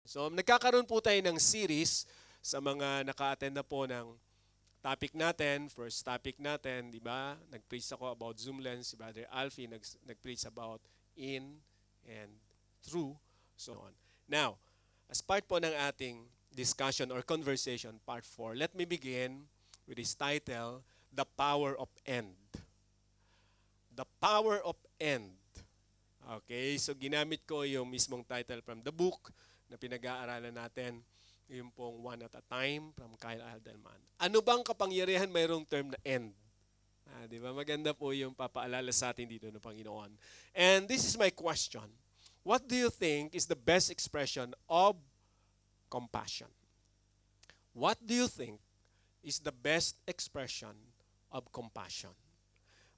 So nagkakaroon po tayo ng series sa mga naka-attend na po ng topic natin. First topic natin, di ba? Nag-preach ako about Zoom lens. Si Brother Alfie nag-preach about in and through. So on. Now, as part po ng ating discussion or conversation, part 4, let me begin with this title, The Power of End. The Power of End. Okay, so ginamit ko yung mismong title from the book na pinag-aaralan natin, yung pong One at a Time from Kyle Alderman. Ano bang kapangyarihan mayroong term na end? Di ba? Maganda po yung papaalala sa atin dito ng Panginoon. And this is my question. What do you think is the best expression of compassion? What do you think is the best expression of compassion?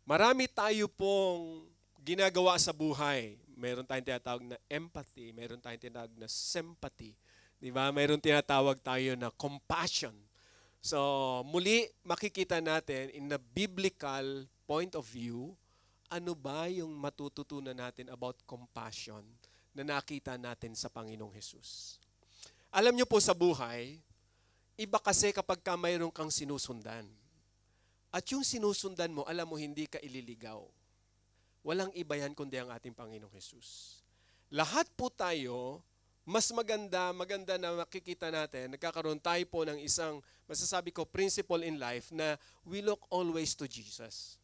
Marami tayo pong ginagawa sa buhay. Meron tayong tinatawag na empathy, meron tayong tinatawag na sympathy. Di ba? Meron tinatawag tayo na compassion. So, muli makikita natin in the biblical point of view, ano ba yung matututunan natin about compassion na nakita natin sa Panginoong Hesus. Alam niyo po sa buhay, iba kasi kapag ka mayroon kang sinusundan. At yung sinusundan mo, alam mo hindi ka ililigaw. Walang iba yan kundi ang ating Panginoong Hesus. Lahat po tayo, mas maganda na makikita natin, nagkakaroon tayo po ng isang, masasabi ko, principle in life na we look always to Jesus.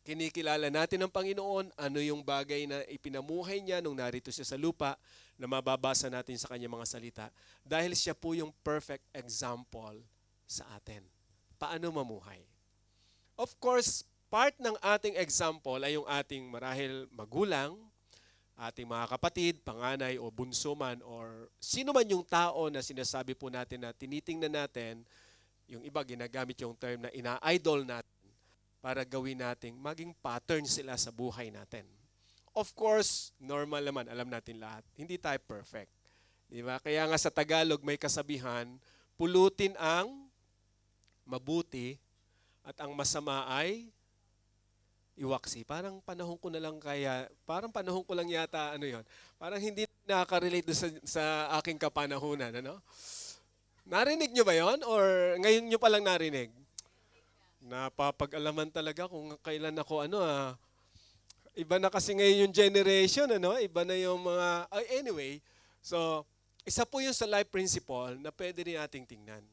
Kinikilala natin ang Panginoon, ano yung bagay na ipinamuhay niya nung narito siya sa lupa, na mababasa natin sa kanyang mga salita, dahil siya po yung perfect example sa atin. Paano mamuhay? Of course, part ng ating example ay yung ating marahil magulang, ating mga kapatid, panganay o bunso man or sino man yung tao na sinasabi po natin na tinitingnan natin, yung iba ginagamit yung term na ina-idol natin para gawin nating maging pattern sila sa buhay natin. Of course, normal naman, alam natin lahat, hindi tayo perfect. Di ba? Kaya nga sa Tagalog may kasabihan, pulutin ang mabuti at ang masama ay iwaksi. Parang panahon ko na lang parang panahon ko lang yata, parang hindi nakaka-relate sa aking kapanahunan, Narinig nyo ba yon? Or ngayon nyo palang narinig? Napapag-alaman talaga kung kailan ako, Iba na kasi ngayon yung generation, Iba na yung mga, anyway. So, isa po yun sa life principle na pwede rin nating tingnan.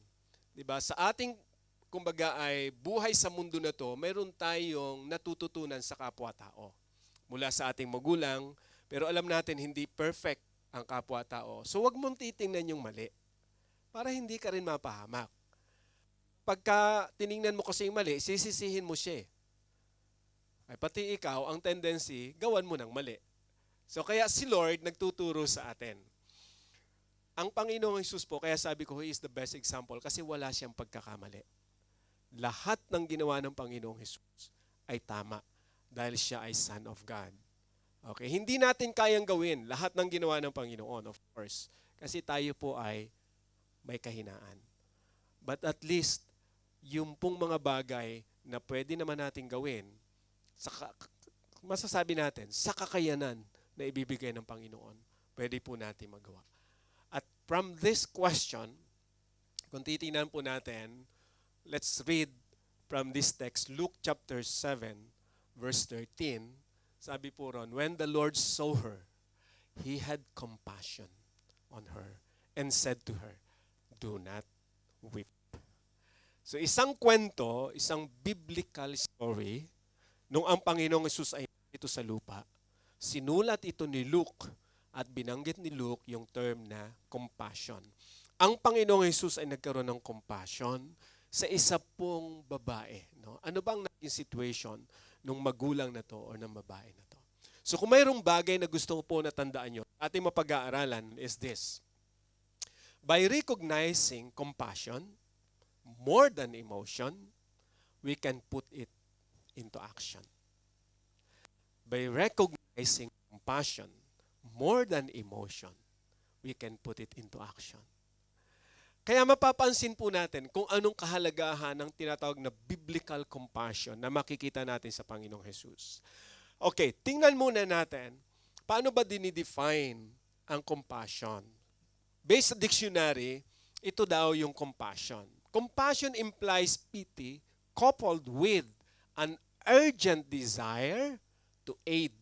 Diba? Sa ating kumbaga ay buhay sa mundo na to, mayroon tayong natututunan sa kapwa-tao. Mula sa ating magulang, pero alam natin hindi perfect ang kapwa-tao. So wag mong titingnan yung mali para hindi ka rin mapahamak. Pagka tiningnan mo kasi yung mali, sisisihin mo siya. Ay pati ikaw, ang tendency, gawan mo ng mali. So kaya si Lord nagtuturo sa atin. Ang Panginoong Hesus po, kaya sabi ko, He is the best example kasi wala siyang pagkakamali. Lahat ng ginawa ng Panginoong Hesus ay tama dahil siya ay Son of God. Okay, hindi natin kayang gawin lahat ng ginawa ng Panginoon, of course. Kasi tayo po ay may kahinaan. But at least, yung pong mga bagay na pwede naman natin gawin, masasabi natin, sa kakayanan na ibibigay ng Panginoon, pwede po natin magawa. At from this question, kung titingnan po natin, let's read from this text, Luke chapter 7, verse 13. Sabi po ron, when the Lord saw her, He had compassion on her and said to her, do not weep. So isang kwento, isang biblical story, nung ang Panginoong Hesus ay ito sa lupa, sinulat ito ni Luke at binanggit ni Luke yung term na compassion. Ang Panginoong Hesus ay nagkaroon ng compassion sa isa pong babae. Ano bang naging situation nung magulang na to o ng babae na to? So kung mayroong bagay na gusto ko po natandaan nyo, ating mapag-aaralan is this. By recognizing compassion, more than emotion, we can put it into action. By recognizing compassion, more than emotion, we can put it into action. Kaya mapapansin po natin kung anong kahalagahan ng tinatawag na biblical compassion na makikita natin sa Panginoong Hesus. Okay, tingnan muna natin, paano ba dinidefine ang compassion based sa dictionary, ito daw yung compassion. Compassion implies pity coupled with an urgent desire to aid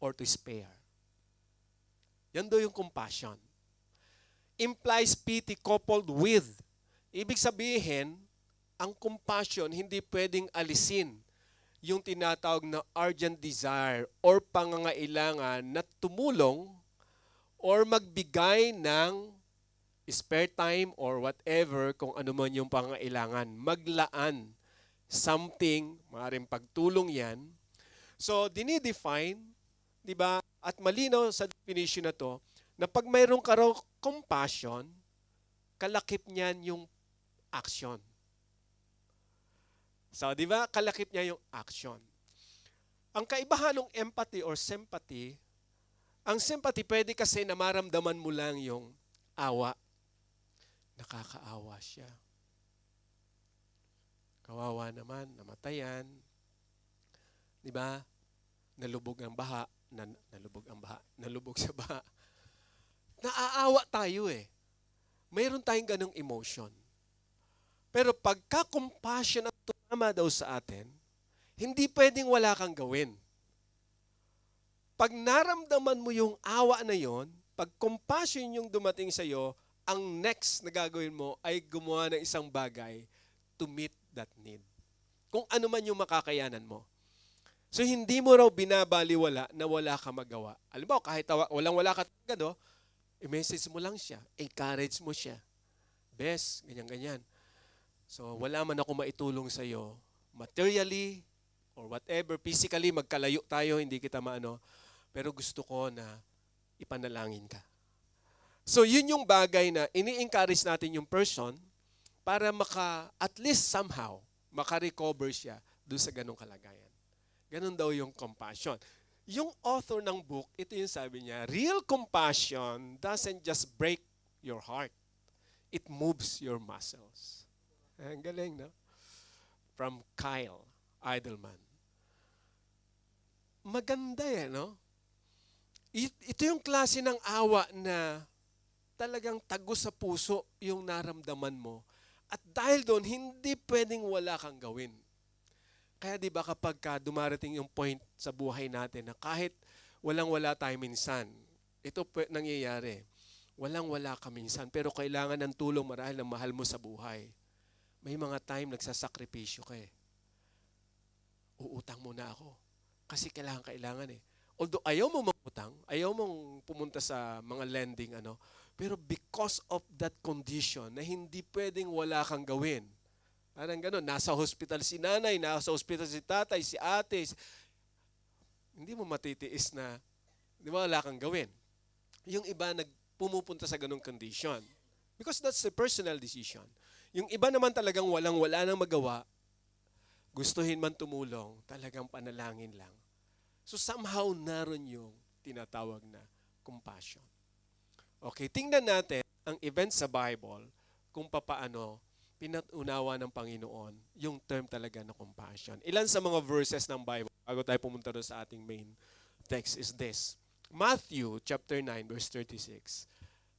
or to spare. Yan daw yung compassion. Implies pity coupled with. Ibig sabihin, ang compassion hindi pwedeng alisin yung tinatawag na urgent desire or pangangailangan na tumulong or magbigay ng spare time or whatever kung ano man yung pangangailangan. Maglaan something, maaaring pagtulong yan. So, dinidefine, di ba, at malinaw sa definition na to, na pag mayroon ka raw compassion, kalakip niyan yung action. So, di ba, kalakip niya yung action. Ang kaibahan ng empathy or sympathy, ang sympathy pwede kasi na maramdaman mo lang yung awa. Nakakaawa siya. Kawawa naman, namatayan. Di ba? Nalubog ang baha, nalubog sa baha. Naaawa tayo eh. Mayroon tayong ganong emotion. Pero pagka compassion at tumama daw sa atin, hindi pwedeng wala kang gawin. Pag naramdaman mo yung awa na yon, pag compassion yung dumating sa iyo, ang next na gagawin mo ay gumawa ng isang bagay to meet that need. Kung ano man yung makakayanan mo. So hindi mo raw binabaliwala na wala ka magawa. Alam mo, kahit walang-wala ka talaga, i-message mo lang siya, encourage mo siya. Bes, ganyan-ganyan. So wala man ako maitulong sa iyo, materially or whatever, physically, magkalayo tayo, hindi kita maano, pero gusto ko na ipanalangin ka. So yun yung bagay na ini-encourage natin yung person para at least somehow, maka-recover siya doon sa ganong kalagayan. Ganon daw yung compassion. Yung author ng book, ito yung sabi niya, real compassion doesn't just break your heart. It moves your muscles. Ang galing, no? From Kyle Idleman. Maganda no? Ito yung klase ng awa na talagang tagos sa puso yung naramdaman mo. At dahil doon, hindi pwedeng wala kang gawin. Kaya di ba kapag dumarating yung point sa buhay natin na kahit walang-wala tayo minsan, ito nangyayari. Walang-wala ka minsan, pero kailangan ng tulong marahil ng mahal mo sa buhay. May mga time nagsasakripisyo ka eh. Uutang muna ako. Kasi kailangan eh. Although ayaw mo mangutang, ayaw mong pumunta sa mga lending, pero because of that condition na hindi pwedeng wala kang gawin. Parang gano'n, nasa hospital si nanay, nasa hospital si tatay, si ate. Hindi mo matitiis na, di ba, wala kang gawin. Yung iba pumupunta sa ganong condition. Because that's a personal decision. Yung iba naman talagang walang-wala nang magawa, gustuhin man tumulong, talagang panalangin lang. So somehow naroon yung tinatawag na compassion. Okay, tingnan natin ang event sa Bible kung papaano pinatunawa ng Panginoon yung term talaga na compassion. Ilan sa mga verses ng Bible, bago tayo pumunta doon sa ating main text is this. Matthew chapter 9 verse 36.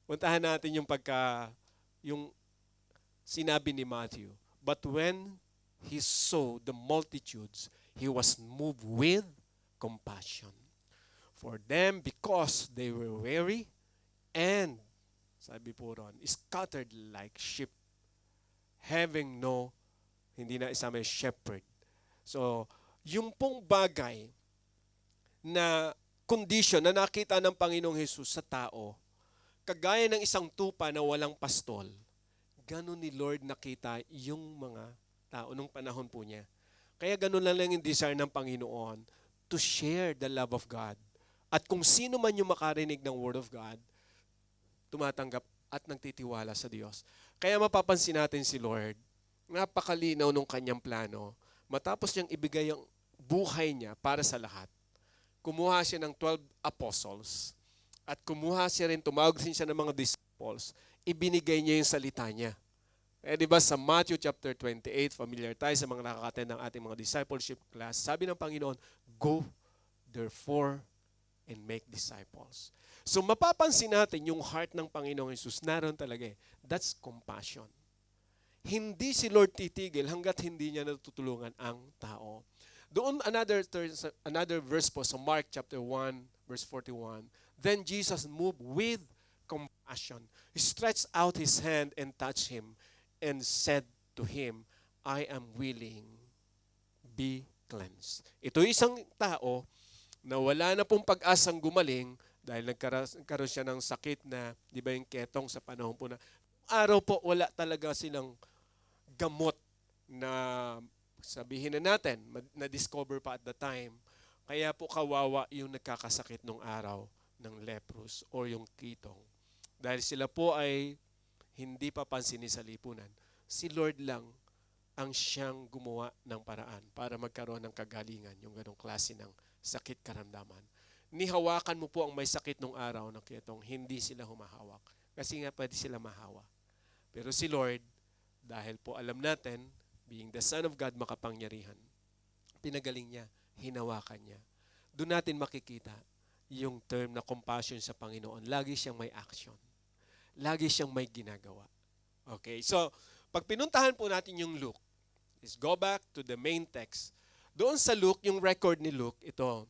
Puntahan natin yung sinabi ni Matthew. But when he saw the multitudes, he was moved with compassion for them because they were weary and, sabi po ron, scattered like sheep, having hindi na isama yung shepherd. So, yung pong bagay na condition na nakita ng Panginoong Hesus sa tao, kagaya ng isang tupa na walang pastol, ganun ni Lord nakita yung mga tao nung panahon po niya. Kaya ganun lang yung desire ng Panginoon to share the love of God. At kung sino man yung makarinig ng Word of God, tumatanggap at nagtitiwala sa Diyos. Kaya mapapansin natin si Lord, napakalinaw nung kanyang plano. Matapos niyang ibigay ang buhay niya para sa lahat, kumuha siya ng 12 apostles at kumuha siya rin, tumawag din siya ng mga disciples, ibinigay niya yung salita niya. Eh, di ba sa Matthew chapter 28, familiar tayo sa mga nakaka-attend ng ating mga discipleship class, sabi ng Panginoon, go therefore and make disciples. So mapapansin natin yung heart ng Panginoong Hesus, naroon talaga eh. That's compassion. Hindi si Lord titigil hanggat hindi niya natutulungan ang tao. Doon another verse po sa Mark chapter 1 verse 41. Then Jesus moved with compassion. He stretched out his hand and touched him and said to him, I am willing, be cleansed. Ito isang tao na wala na pong pag-asang gumaling dahil nagkaroon siya ng sakit na, di ba yung ketong sa panahon po na, araw po wala talaga silang gamot na sabihin na natin, na-discover pa at the time. Kaya po kawawa yung nagkakasakit nung araw ng leprous or yung kitong. Dahil sila po ay hindi pa pansinin sa lipunan. Si Lord lang ang siyang gumawa ng paraan para magkaroon ng kagalingan, yung ganong klase ng sakit karamdaman. Nihawakan mo po ang may sakit nung araw ng kitong, hindi sila humahawak. Kasi nga pwede sila mahawa. Pero si Lord, dahil po alam natin, being the Son of God, makapangyarihan, pinagaling niya, hinawakan niya. Doon natin makikita yung term na compassion sa Panginoon. Lagi siyang may action. Lagi siyang may ginagawa. Okay, so pag pinuntahan po natin yung Luke, let's go back to the main text. Doon sa Luke, yung record ni Luke, ito,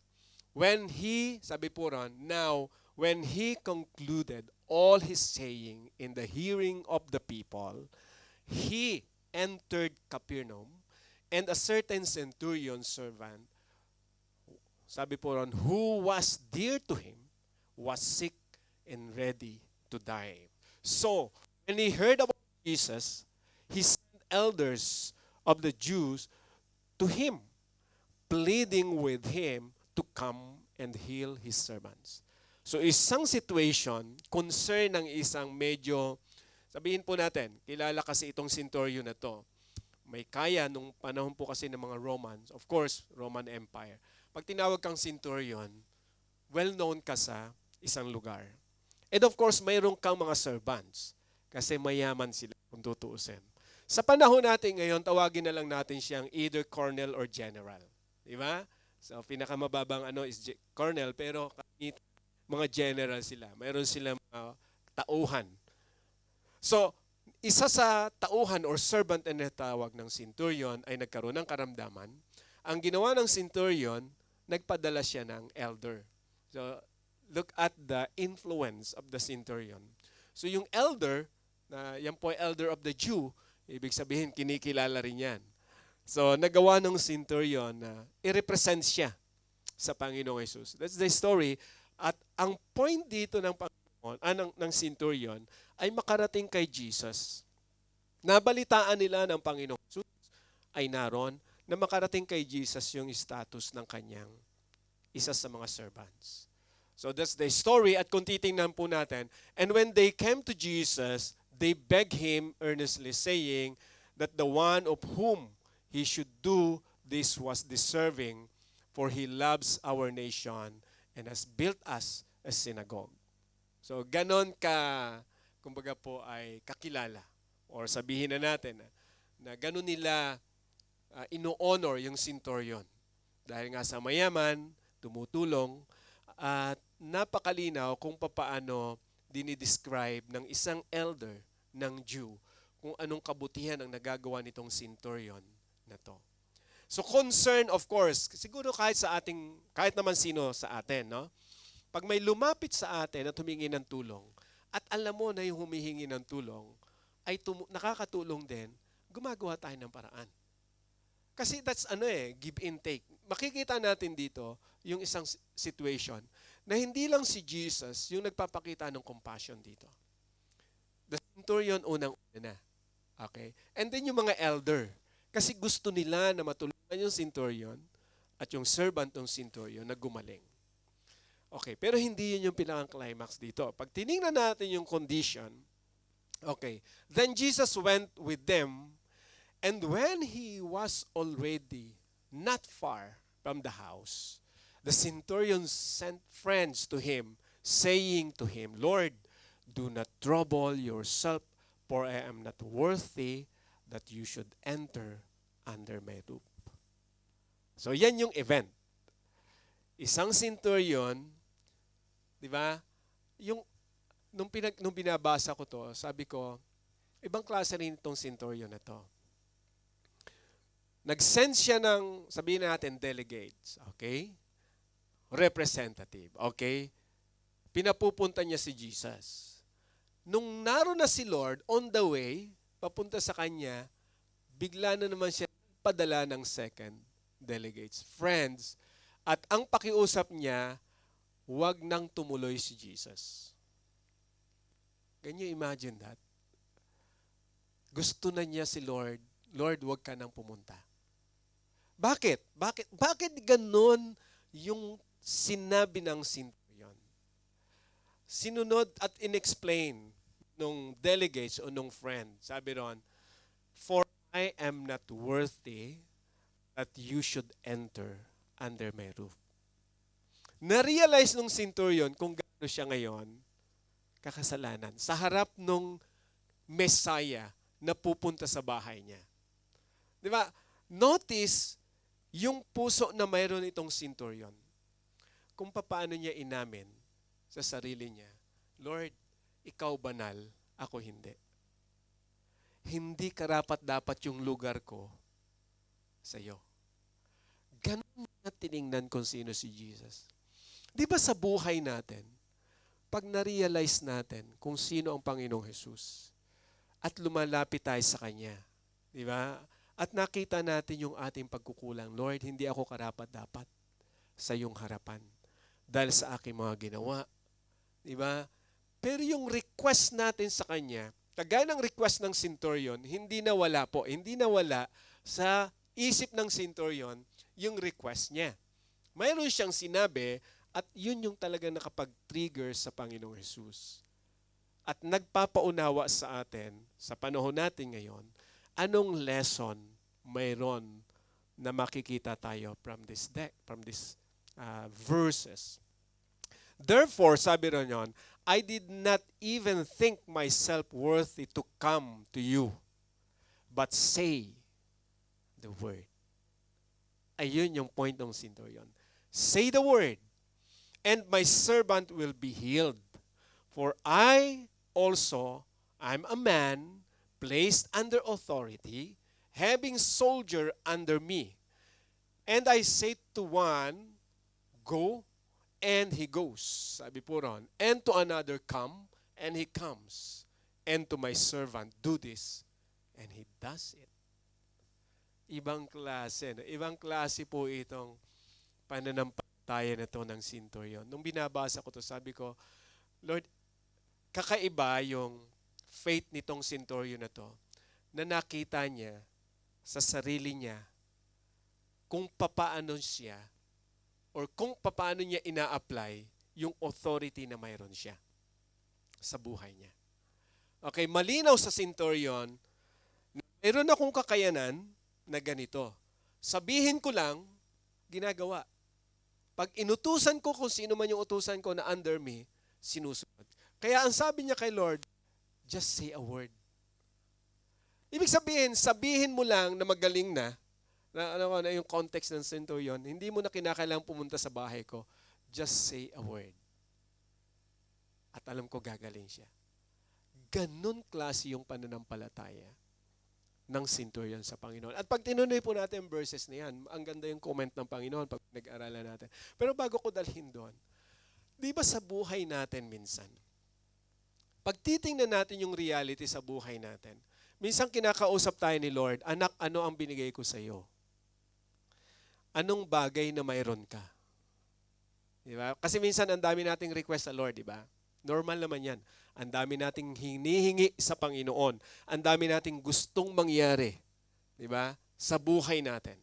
when he, sabi po ron, now, when he concluded all his saying in the hearing of the people, he entered Capernaum, and a certain centurion servant, sabi po ron, who was dear to him, was sick and ready to die. So, when he heard about Jesus, he sent elders of the Jews to him, pleading with him to come and heal his servants. So, isang situation, concern ng isang medyo, sabihin po natin, kilala kasi itong centurion na to. May kaya nung panahon po kasi ng mga Romans, of course, Roman Empire. Pag tinawag kang centurion, well-known ka sa isang lugar. And of course, mayroon kang mga servants kasi mayaman sila kung tutuusin. Sa panahon natin ngayon, tawagin na lang natin siyang either colonel or general. Di ba? So, pinakamababang is colonel, pero mga general sila. Mayroon silang tauhan. So, isa sa tauhan or servant na natawag ng centurion ay nagkaroon ng karamdaman. Ang ginawa ng centurion, nagpadala siya ng elder. So, look at the influence of the centurion. So, yung elder, yan po ay elder of the Jew, ibig sabihin, kinikilala rin yan. So, nagawa ng centurion na i-represent siya sa Panginoong Jesus. That's the story. At ang point dito ng ng centurion ay makarating kay Jesus. Nabalitaan nila ng Panginoong Jesus ay naroon na makarating kay Jesus yung status ng kanyang isa sa mga servants. So that's the story at kung titingnan po natin, and when they came to Jesus, they begged him earnestly saying that the one of whom he should do this was deserving, for he loves our nation and has built us a synagogue. So ganon kumbaga po ay kakilala. Or sabihin na natin na ganon nila ino-honor yung centurion. Dahil nga sa mayaman, tumutulong, at napakalinaw kung papaano dinidescribe ng isang elder ng Jew kung anong kabutihan ang nagagawa nitong centurion na to. So concern, of course, siguro kahit naman sino sa atin, no? Pag may lumapit sa atin at humingi ng tulong, at alam mo na yung humihingi ng tulong, ay nakakatulong din, gumagawa tayo ng paraan. Kasi that's give and take. Makikita natin dito yung isang situation na hindi lang si Jesus yung nagpapakita ng compassion dito. The centurion unang-una na. Okay? And then yung mga elder. Kasi gusto nila na matulungan yung centurion at yung servant ng centurion na gumaling. Okay, pero hindi yun yung pinaka-climax dito. Pag tinignan natin yung condition, okay, then Jesus went with them, and when he was already not far from the house, the centurion sent friends to him, saying to him, Lord, do not trouble yourself, for I am not worthy that you should enter under my roof. So yan yung event. Isang centurion, di ba, yung nung binabasa ko to, sabi ko, ibang klase rin itong centurion na to. Nag-send siya ng, sabihin natin, delegates, okay? Representative, okay? Pinapupunta niya si Jesus. Nung naroon na si Lord, on the way, papunta sa kanya, bigla na naman siya padala ng second delegates, friends. At ang pakiusap niya, wag nang tumuloy si Jesus. Can you imagine that? Gusto na niya si Lord, Lord, wag ka nang pumunta. Bakit? Bakit ganun yung sinabi ng centurion? Sinunod at inexplain nung delegates o nung friend. Sabi ron, for I am not worthy that you should enter under my roof. Na-realize nung centurion kung gaano siya ngayon kakasalanan sa harap nung Messiah na pupunta sa bahay niya. Di ba? Notice yung puso na mayroon itong centurion. Kung paano niya inamin sa sarili niya, Lord, ikaw banal, ako hindi. Hindi karapat-dapat yung lugar ko sa iyo. Ganun na tiningnan kung sino si Jesus. Di ba sa buhay natin, pag na-realize natin kung sino ang Panginoong Jesus at lumalapit tayo sa Kanya, di ba? At nakita natin yung ating pagkukulang. Lord, hindi ako karapat-dapat sa iyong harapan dahil sa aking mga ginawa. Di ba? Pero yung request natin sa Kanya, kagaya ng request ng centurion, hindi nawala po. Hindi nawala sa isip ng centurion yung request niya. Mayroon siyang sinabi at yun yung talaga nakapag-trigger sa Panginoong Jesus. At nagpapaunawa sa atin, sa panahon natin ngayon, anong lesson mayroon na makikita tayo from this verses. Therefore, sabi ron yun, I did not even think myself worthy to come to you, but say the word. Ayun yung point ng centurion. Say the word, and my servant will be healed. For I also, I'm a man placed under authority, having soldier under me. And I say to one, go, and he goes. Sabi po ron. And to another, come, and he comes. And to my servant, do this, and he does it. Ibang klase. Ibang klase po itong pananampalataya na to ng centurion. Nung binabasa ko to, sabi ko, Lord, kakaiba yung faith nitong centurion na to, na nakita niya sa sarili niya kung papaano siya or kung papaano niya ina-apply yung authority na mayroon siya sa buhay niya. Okay, malinaw sa centurion, mayroon akong kakayanan na ganito. Sabihin ko lang, ginagawa. Pag inutusan ko kung sino man yung utusan ko na under me, sinusunod. Kaya ang sabi niya kay Lord, just say a word. Ibig sabihin mo lang na magaling na yung context ng centurion, hindi mo na kinakailangang pumunta sa bahay ko. Just say a word. At alam ko gagaling siya. Ganun klase yung pananampalataya ng centurion sa Panginoon. At pag tinunoy po natin yung verses na yan, ang ganda yung comment ng Panginoon pag nag-aralan natin. Pero bago ko dalhin doon, di ba sa buhay natin minsan, pag titingnan natin yung reality sa buhay natin, minsan kinakausap tayo ni Lord, anak, ano ang binigay ko sa iyo? Anong bagay na mayroon ka? Di ba? Kasi minsan ang dami nating request sa Lord, di ba? Normal naman yan. Ang dami nating hinihingi sa Panginoon. Ang dami nating gustong mangyari, di ba? Sa buhay natin.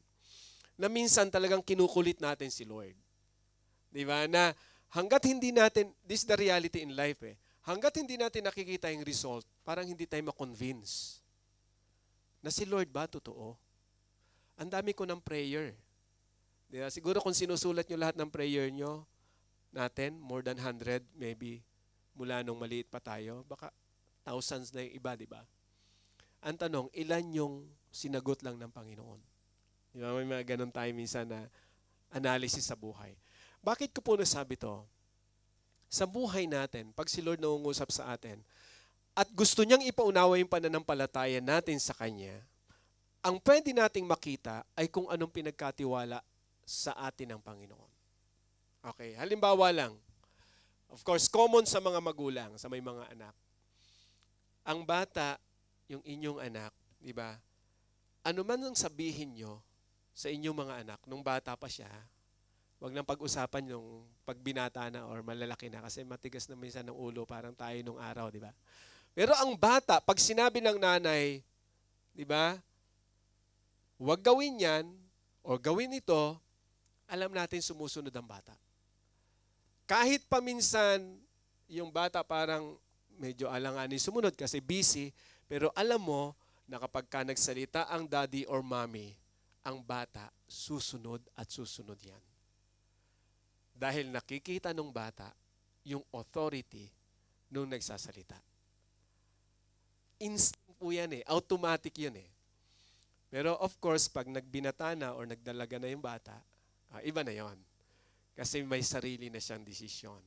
Na minsan talagang kinukulit natin si Lord. Di ba? Na hanggat hindi natin, this is the reality in life eh. Hanggat hindi natin nakikita yung result, parang hindi tayo ma-convince na si Lord ba totoo? Ang dami ko ng prayer. Di ba? Siguro kung sinusulat nyo lahat ng prayer nyo, natin, more than 100, maybe, mula nung maliit pa tayo, baka thousands na yung iba, di ba? Ang tanong, ilan yung sinagot lang ng Panginoon? Di ba? May mga ganun tayo minsan na analysis sa buhay. Bakit ko po nasabi to? sa buhay natin, pag si Lord nangungusap sa atin, at gusto niyang ipaunawa yung pananampalataya natin sa Kanya, ang pwede nating makita ay kung anong pinagkatiwala sa atin ng Panginoon. Okay, halimbawa lang, of course, common sa mga magulang, sa may mga anak. Ang bata, yung inyong anak, di ba? Ano man ang sabihin nyo sa inyong mga anak, nung bata pa siya, wag nang pag-usapan yung pagbinata na or malalaki na kasi matigas na minsan ng ulo, parang tayo nung araw, di ba? Pero ang bata, pag sinabi ng nanay, di ba, wag gawin yan o gawin ito, alam natin sumusunod ang bata. Kahit paminsan, yung bata parang medyo alanganin sumunod kasi busy, pero alam mo na kapag ka nagsalita ang daddy or mommy, ang bata susunod at susunod yan. Dahil nakikita ng bata yung authority nung nagsasalita. Instant po yan eh. Automatic yun eh. Pero of course, pag nagbinata na or nagdalaga na yung bata, iba na yon. Kasi may sarili na siyang desisyon.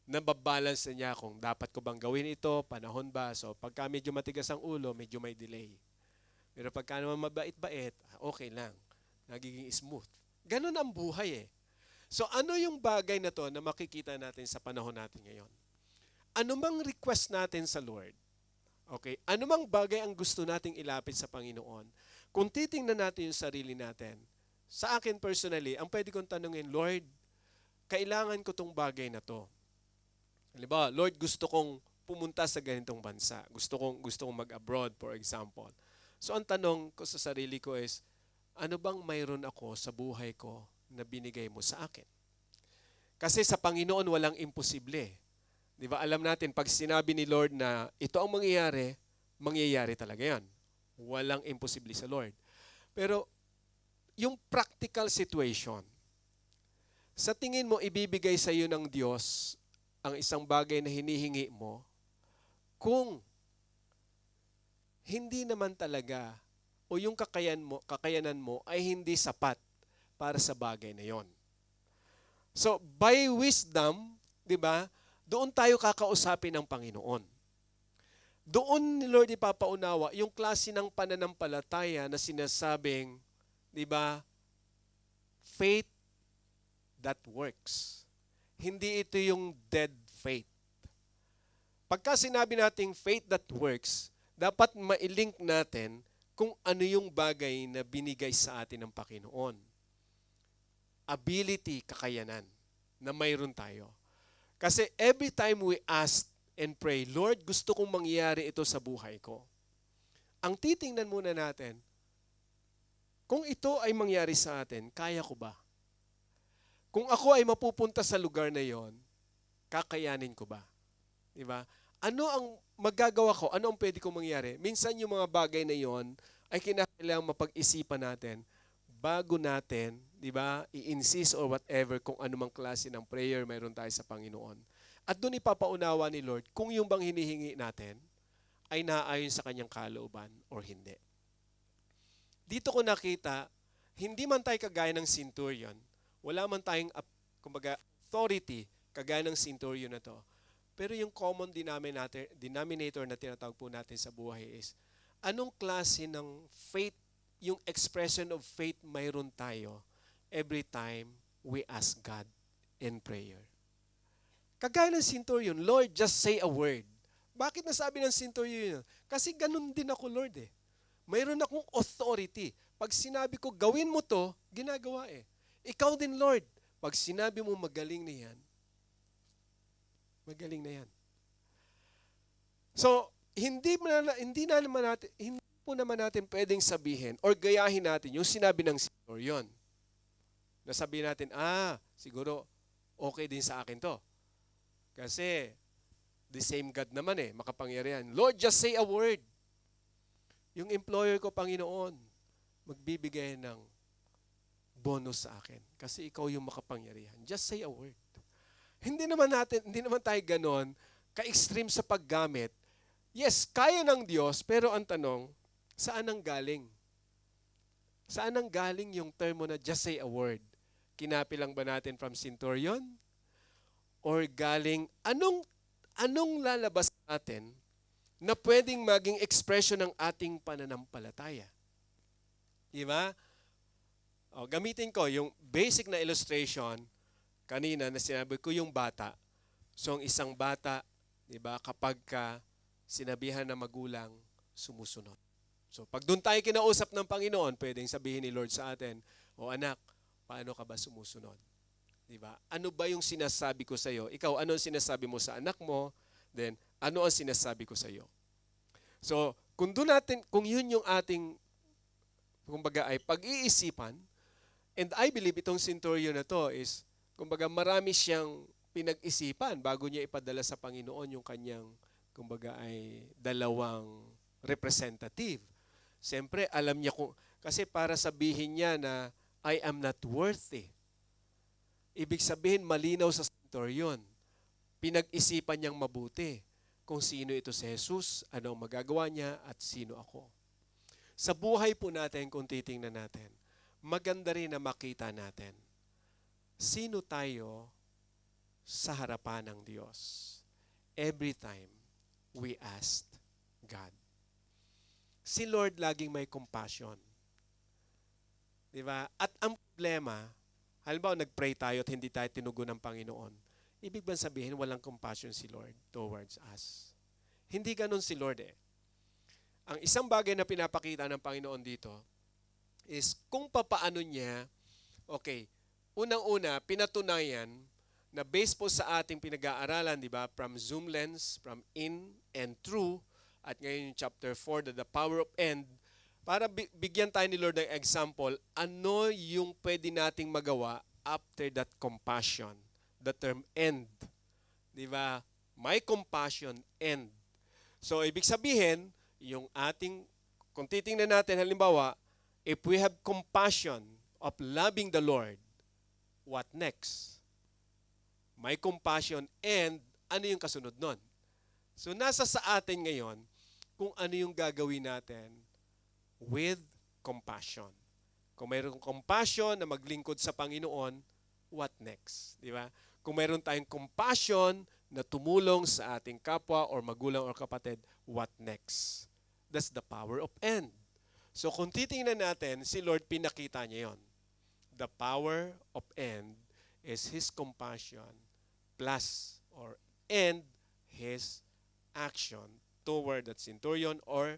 Nababalance na niya kung dapat ko bang gawin ito, panahon ba. So pagka medyo matigas ang ulo, medyo may delay. Pero pagka naman mabait-bait, okay lang. Nagiging smooth. Ganun ang buhay eh. So ano yung bagay na to na makikita natin sa panahon natin ngayon? Ano mang request natin sa Lord? Okay, ano mang bagay ang gusto nating ilapit sa Panginoon? Kung titingnan natin yung sarili natin, sa akin personally, ang pwede kong tanungin, Lord, kailangan ko tong bagay na to. Halimbawa, Lord, gusto kong pumunta sa ganitong bansa. Gusto kong mag-abroad, for example. So ang tanong ko sa sarili ko is, ano bang mayroon ako sa buhay ko na binigay mo sa akin? Kasi sa Panginoon walang imposible. Di ba? Alam natin, pag sinabi ni Lord na ito ang mangyayari, mangyayari talaga yan. Walang imposible sa Lord. Pero yung practical situation, sa tingin mo ibibigay sa iyo ng Diyos ang isang bagay na hinihingi mo kung hindi naman talaga o yung kakayanan mo ay hindi sapat para sa bagay na yon. So, by wisdom, di ba, doon tayo kakausapin ng Panginoon. Doon ni Lord ipapaunawa yung klase ng pananampalataya na sinasabing, di ba, faith that works. Hindi ito yung dead faith. Pagka sinabi nating faith that works, dapat mailink natin kung ano yung bagay na binigay sa atin ng Panginoon. Ability, kakayanan na mayroon tayo. Kasi every time we ask and pray, Lord, gusto kong mangyari ito sa buhay ko. Ang titingnan muna natin, kung ito ay mangyari sa atin, kaya ko ba? Kung ako ay mapupunta sa lugar na yon, kakayanin ko ba? Diba? Ano ang magagawa ko? Ano ang pwede kong mangyari? Minsan yung mga bagay na yon ay kinakailangang mapag-isipan natin bago natin, di ba, i-insist or whatever kung anumang klase ng prayer mayroon tayo sa Panginoon. At doon ipapaunawa ni Lord kung yung bang hinihingi natin ay naayon sa kanyang kalooban or hindi. Dito ko nakita, hindi man tayo kagaya ng centurion, wala man tayong kumbaga, authority kagaya ng centurion na to. Pero yung common denominator na tinatawag po natin sa buhay is, anong klase ng faith, yung expression of faith mayroon tayo every time we ask God in prayer. Kagaya ng centurion, Lord, just say a word. Bakit nasabi ng centurion yun? Kasi ganun din ako, Lord eh. Mayroon akong authority. Pag sinabi ko, gawin mo to, ginagawa eh. Ikaw din, Lord. Pag sinabi mo magaling na yan, magaling na yan. So, hindi po naman natin pwedeng sabihin or gayahin natin yung sinabi ng centurion. Nasabihin natin, siguro okay din sa akin to. Kasi the same God naman eh, makapangyarihan. Lord, just say a word. Yung employer ko, Panginoon, magbibigay ng bonus sa akin. Kasi ikaw yung makapangyarihan. Just say a word. Hindi naman tayo ganon, ka-extreme sa paggamit. Yes, kaya ng Diyos, pero ang tanong, saan ang galing? Saan ang galing yung term mo na just say a word? Kinapi lang ba natin from centurion? or galing, anong lalabas sa atin na pwedeng maging expression ng ating pananampalataya? Di ba? O, gamitin ko yung basic na illustration kanina na sinabi ko yung bata. So, ang isang bata, di ba, kapag ka sinabihan ng magulang, sumusunod. So, pag doon tayo kinausap ng Panginoon, pwedeng sabihin ni Lord sa atin, o anak, paano ka ba sumusunod? Di ba? Ano ba yung sinasabi ko sa iyo? Ikaw, ano ang sinasabi mo sa anak mo? Then, ano ang sinasabi ko sa iyo? So, kung yun yung ating, kumbaga ay pag-iisipan, and I believe itong centurion na to is, kumbaga marami siyang pinag-isipan bago niya ipadala sa Panginoon yung kanyang, kumbaga ay dalawang representative. Siyempre, alam niya kasi para sabihin niya na I am not worthy. Ibig sabihin, malinaw sa centurion. Pinag-isipan niyang mabuti kung sino ito si Jesus, ano ang magagawa niya, at sino ako. Sa buhay po natin, kung titingnan natin, maganda rin na makita natin, sino tayo sa harapan ng Diyos every time we ask God. Si Lord laging may compassion. Di ba? At ang problema, halimbawa nag-pray tayo at hindi tayo tinugon ng Panginoon, ibig ba sabihin walang compassion si Lord towards us? Hindi ganun si Lord eh. Ang isang bagay na pinapakita ng Panginoon dito is kung papaano niya, okay, unang-una, pinatunayan na based po sa ating pinag-aaralan, di ba, from Zoom lens, from in and through, at ngayon yung chapter 4, the power of end, para bigyan tayo ni Lord ng example, ano yung pwede nating magawa after that compassion, the term end. Di ba? My compassion end. So, ibig sabihin, yung ating, kung titingnan natin, halimbawa, if we have compassion of loving the Lord, what next? My compassion and ano yung kasunod nun? So, nasa sa atin ngayon kung ano yung gagawin natin with compassion. Kung mayroong compassion na maglingkod sa Panginoon, what next? Di ba? Kung mayroon tayong compassion na tumulong sa ating kapwa or magulang or kapatid, what next? That's the power of end. So kung titingnan natin, si Lord pinakita niya yon. The power of end is His compassion plus or and His action toward that centurion or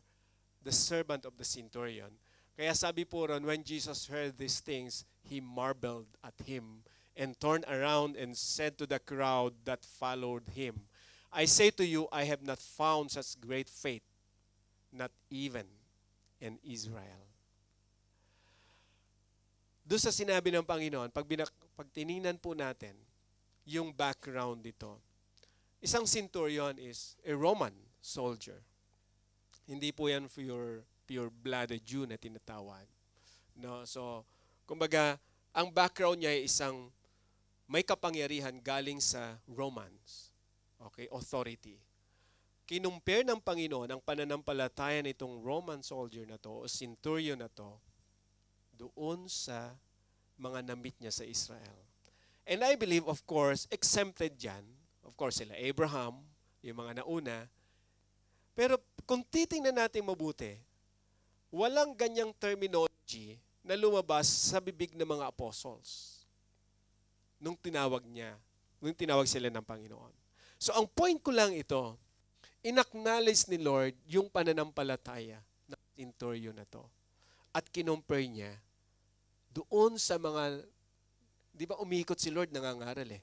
the servant of the centurion. Kaya sabi po ron, when Jesus heard these things, He marveled at Him and turned around and said to the crowd that followed Him, I say to you, I have not found such great faith, not even in Israel. Doon sa sinabi ng Panginoon, pag tiningnan po natin yung background dito, isang centurion is a Roman soldier. Hindi po yan pure-blooded Jew na tinatawag. No? So, kumbaga, ang background niya ay isang may kapangyarihan galing sa Romans. Okay, authority. Kinumpare ng Panginoon ang pananampalataya nitong Roman soldier na to o centurion na to doon sa mga namit niya sa Israel. And I believe, of course, exempted dyan. Of course, sila Abraham, yung mga nauna. Pero kung titingnan natin mabuti, walang ganyang terminology na lumabas sa bibig ng mga apostles nung tinawag sila ng Panginoon. So ang point ko lang ito, inacknowledge ni Lord yung pananampalataya ng centurion na to. At kinumpare niya doon sa mga, di ba umikot si Lord nangangaral eh.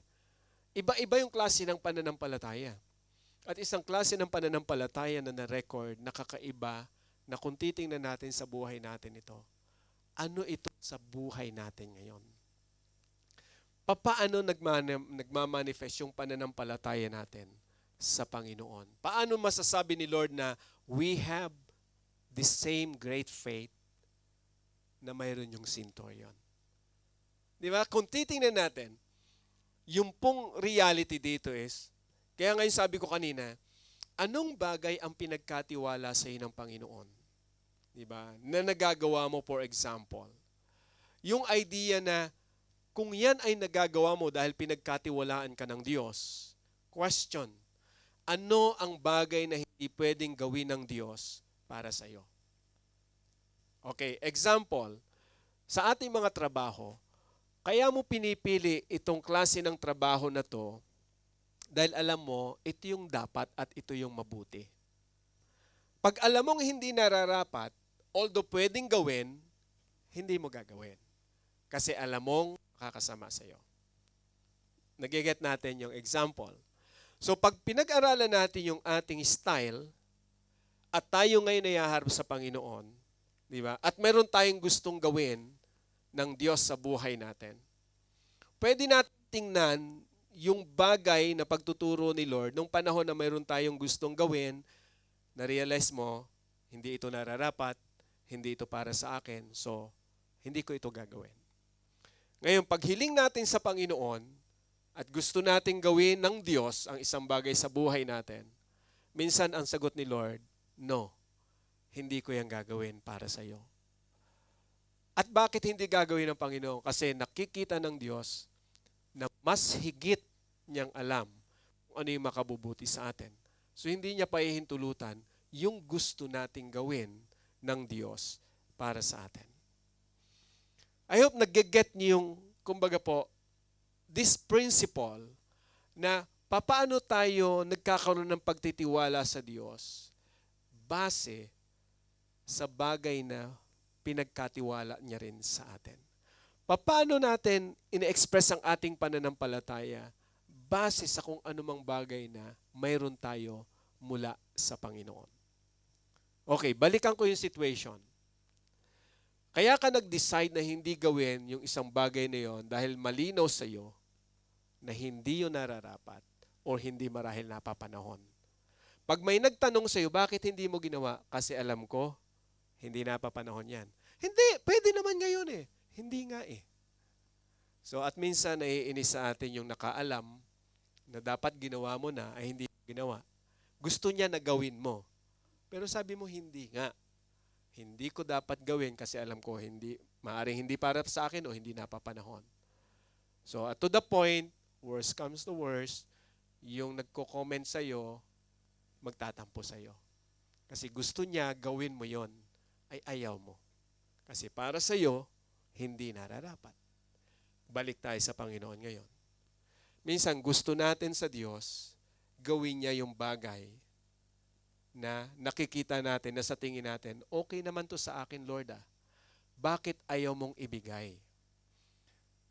Iba-iba yung klase ng pananampalataya. At isang klase ng pananampalataya na na-record, nakakaiba, na kung titingnan natin sa buhay natin ito, ano ito sa buhay natin ngayon? Paano nagmamanifest yung pananampalataya natin sa Panginoon? Paano masasabi ni Lord na we have the same great faith na mayroon yung centurion? Di ba? Kung titingnan natin, yung pong reality dito is, kaya ngayon sabi ko kanina, anong bagay ang pinagkatiwala sa iyo ng Panginoon? Di ba? Na nagagawa mo, for example. Yung idea na Kung yan ay nagagawa mo dahil pinagkatiwalaan ka ng Diyos, question, ano ang bagay na hindi pwedeng gawin ng Diyos para sa iyo? Okay, example, sa ating mga trabaho, kaya mo pinipili itong klase ng trabaho na to dahil alam mo, ito yung dapat at ito yung mabuti. Pag alam mong hindi nararapat, although pwedeng gawin, hindi mo gagawin. Kasi alam mong makakasama sa iyo. Nagiget natin yung example. So pag pinag-aralan natin yung ating style at tayo ngayon ay haharap sa Panginoon, di ba? At meron tayong gustong gawin ng Diyos sa buhay natin. Pwede natin tingnan yung bagay na pagtuturo ni Lord nung panahon na meron tayong gustong gawin, na-realize mo, hindi ito nararapat, hindi ito para sa akin, so hindi ko ito gagawin. Ngayon, paghiling natin sa Panginoon at gusto nating gawin ng Diyos ang isang bagay sa buhay natin, minsan ang sagot ni Lord, no, hindi ko yan gagawin para sa iyo. At bakit hindi gagawin ng Panginoon? Kasi nakikita ng Diyos na mas higit niyang alam kung ano yung makabubuti sa atin. So hindi niya pahihintulutan yung gusto nating gawin ng Diyos para sa atin. I hope nag-get niyo yung, kumbaga po, this principle na papaano tayo nagkakaroon ng pagtitiwala sa Diyos base sa bagay na pinagkatiwala niya rin sa atin. Paano natin ine-express ang ating pananampalataya base sa kung anumang bagay na mayroon tayo mula sa Panginoon. Okay, balikan ko yung situation. Kaya ka nag-decide na hindi gawin yung isang bagay na yon dahil malinaw sa iyo na hindi yun nararapat o hindi marahil napapanahon. Pag may nagtanong sa iyo, bakit hindi mo ginawa? Kasi alam ko, hindi napapanahon yan. Hindi, pwede naman ngayon eh. Hindi nga eh. So at minsan naiinis sa atin yung nakaalam na dapat ginawa mo na ay hindi mo ginawa. Gusto niya na gawin mo. Pero sabi mo hindi nga. Hindi ko dapat gawin kasi alam ko maaaring hindi para sa akin o hindi napapanahon. So to the point, worst comes to worst, yung nagko-comment sa iyo, magtatampo sa iyo. Kasi gusto niya gawin mo yon, ay ayaw mo. Kasi para sa iyo, hindi nararapat. Balik tayo sa Panginoon ngayon. Minsan gusto natin sa Diyos, gawin niya yung bagay na nakikita natin, na sa tingin natin, okay naman to sa akin, Lord ah. Bakit ayaw mong ibigay?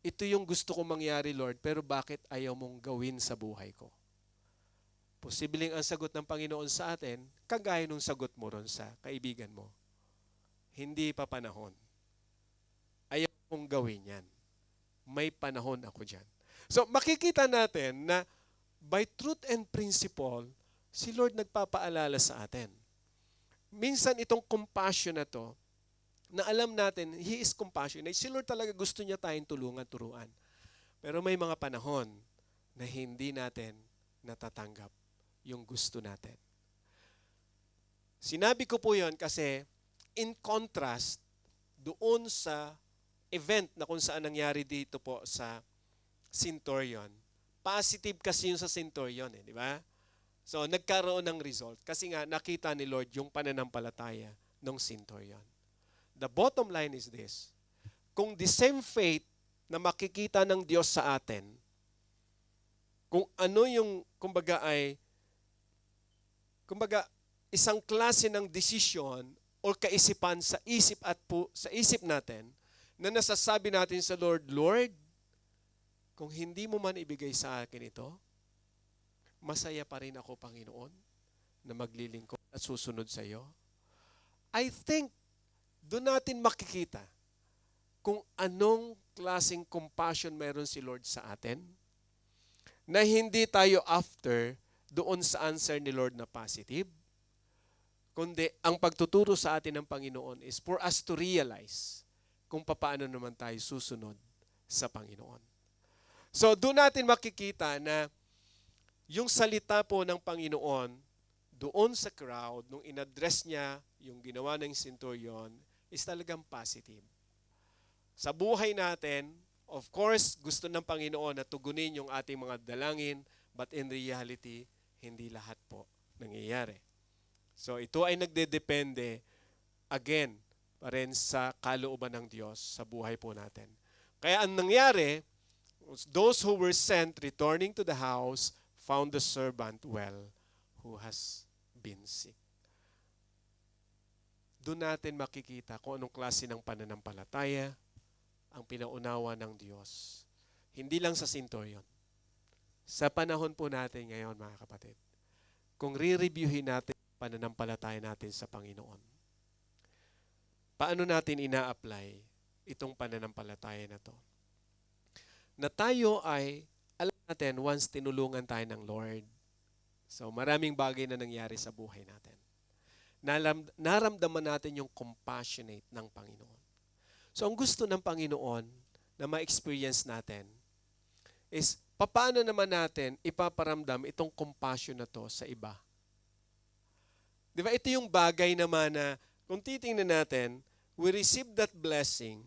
Ito yung gusto kong mangyari, Lord, pero bakit ayaw mong gawin sa buhay ko? Posibleng ang sagot ng Panginoon sa atin, kagaya nung sagot mo ron sa kaibigan mo. Hindi pa panahon. Ayaw kong gawin yan. May panahon ako dyan. So makikita natin na by truth and principle, si Lord nagpapaalala sa atin. Minsan itong compassion na to, na alam natin, He is compassionate. Si Lord talaga gusto niya tayong tulungan, turuan. Pero may mga panahon na hindi natin natatanggap yung gusto natin. Sinabi ko po yon kasi in contrast doon sa event na kung saan nangyari dito po sa centurion. Positive kasi yun sa centurion di ba? So nagkaroon ng result kasi nga nakita ni Lord yung pananampalataya ng centurion. The bottom line is this. Kung the same faith na makikita ng Diyos sa atin, kung ano yung kumbaga isang klase ng decision o kaisipan sa isip sa isip natin na nasasabi natin sa Lord, Lord, kung hindi mo man ibigay sa akin ito, masaya pa rin ako, Panginoon, na maglilingkod at susunod sa iyo. I think doon natin makikita kung anong klaseng compassion meron si Lord sa atin na hindi tayo after doon sa answer ni Lord na positive, kundi ang pagtuturo sa atin ng Panginoon is for us to realize kung paano naman tayo susunod sa Panginoon. So doon natin makikita na yung salita po ng Panginoon doon sa crowd, nung inaddress niya yung ginawa ng centurion, is talagang positive. Sa buhay natin, Of course, gusto ng Panginoon na tugunin yung ating mga dalangin, but in reality, hindi lahat po nangyayari. So ito ay nagdedepende, again, pa rin sa kalooban ng Diyos sa buhay po natin. Kaya ang nangyari, those who were sent returning to the house found the servant well who has been sick. Doon natin makikita kung anong klase ng pananampalataya ang pinaunawa ng Diyos. Hindi lang sa centurion. Sa panahon po natin ngayon, mga kapatid, kung re-reviewin natin ang pananampalataya natin sa Panginoon, paano natin ina-apply itong pananampalataya na to? Na tayo ay, alam natin, once tinulungan tayo ng Lord, so maraming bagay na nangyari sa buhay natin. Naramdaman natin yung compassionate ng Panginoon. So ang gusto ng Panginoon na ma-experience natin is paano naman natin ipaparamdam itong compassion na to sa iba. Di ba? Ito yung bagay naman na kung titingnan natin, we receive that blessing.